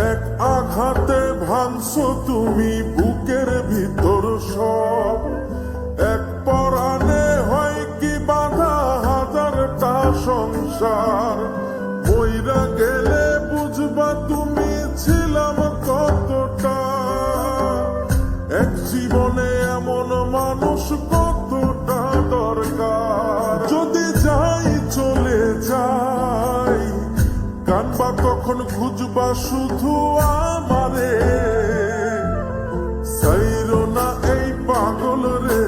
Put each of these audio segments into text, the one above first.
এক আঘাতে ভাঙছো তুমি বুকের ভিতর সব, এক পরাণে হয় কি বাধা হাজারটা সংসার। মইরা গেলে বুঝবা তুমি ছিলাম কতটা, এক জীবনে এমন মানুষ কতটা দরকার। যদি যাই চলে যাই কানবা তখন খুঁজবা শুধু আমারে, সাইরো না এই পাগল রে,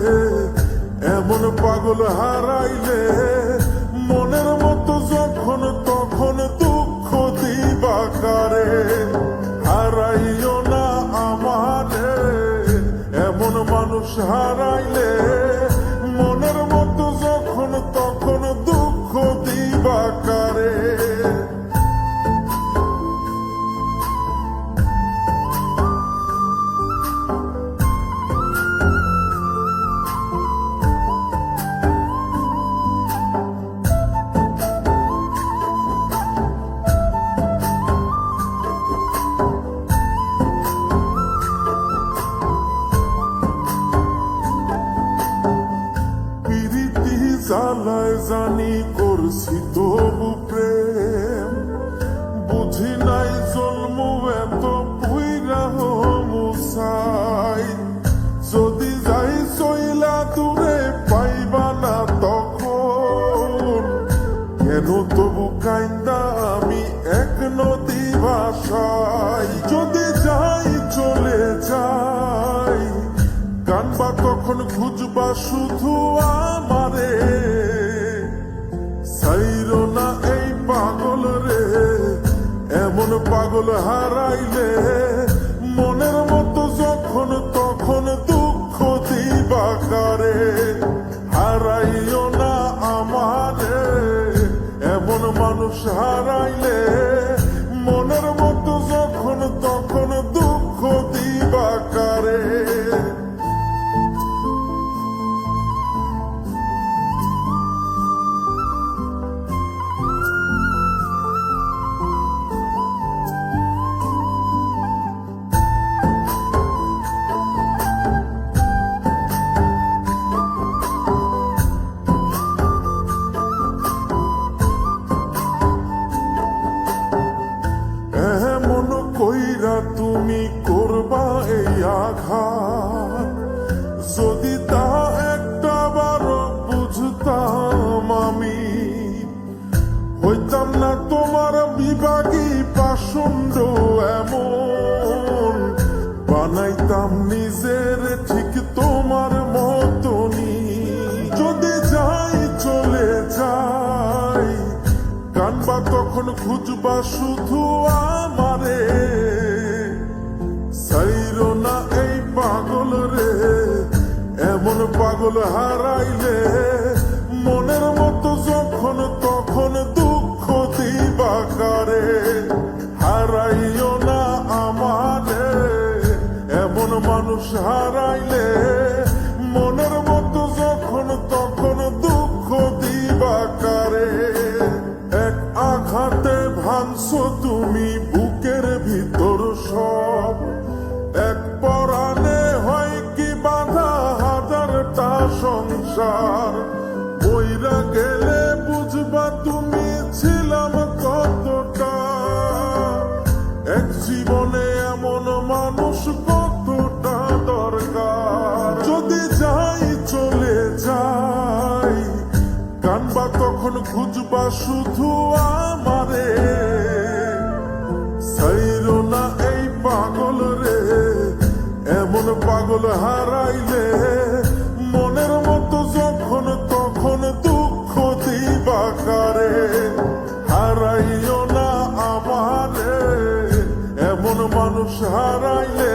এমন পাগল হারাইলে মনের মতো যখন তখন দুঃখ দিবা কারে। হারাইও না আমারে, এমন মানুষ হারাইলে মনের মতো যখন তখন দুঃখ দিবা কারে। জ্বালায় জানি করছি তবু প্রেম, বুঝি নাই জন্ম এত পুইরা মুসাই। যদি যাই চইলা দূরে পাইবা না তখন, কেন তবু কাইন্দা আমি এক নদী ভাষাই। যদি যাই চলে যাই কানবা তখন খুঁজবা শুধু আমারে, সাইরো না এই পাগল রে, এমন পাগল হারাইলে মনের মতো যখন তখন দুঃখ দিবা কারে। হারাইও না আমারে, এমন মানুষ হারাইলে মনের মতো যখন তখন দুঃখ দিবা কারে। কইরা তুমি করবা এই আঘাত, যদি তা একটা বার বুঝতাম আমি, হইতাম না তোমার বিভাগী পাষণ্ড এমন, বানাইতাম নিজের ঠিক তোমার মতনই। যদি যাই চলে যাই কানবা তখন খুঁজবা শুধু আমারে, সাইরো না এই পাগল রে, এমন পাগল হারাইলে মনের মতো যখন তখন দুঃখ দিবা কারে। হারাইও না আমারে, এমন মানুষ হারাইলে মনের মতো যখন তখন দুঃখ দিবা কারে। এক আঘাতে ভাঙছো তুমি বুকের ভিতর সব, এক পরাণে হয় কি বাধা হাজারটা সংসার। মইরা গেলে বুঝবা তুমি ছিলাম কতটা, এক জীবনে এমন মানুষ কতটা দরকার। যদি যাই চলে যাই কানবা তখন খুঁজবা শুধু আমারে, সাইরো না এই পাগল রে, এমন পাগল হারাইলে মনের মতো যখন তখন দুঃখ দিবা কারে। হারাইও না আমারে, এমন মানুষ হারাইলে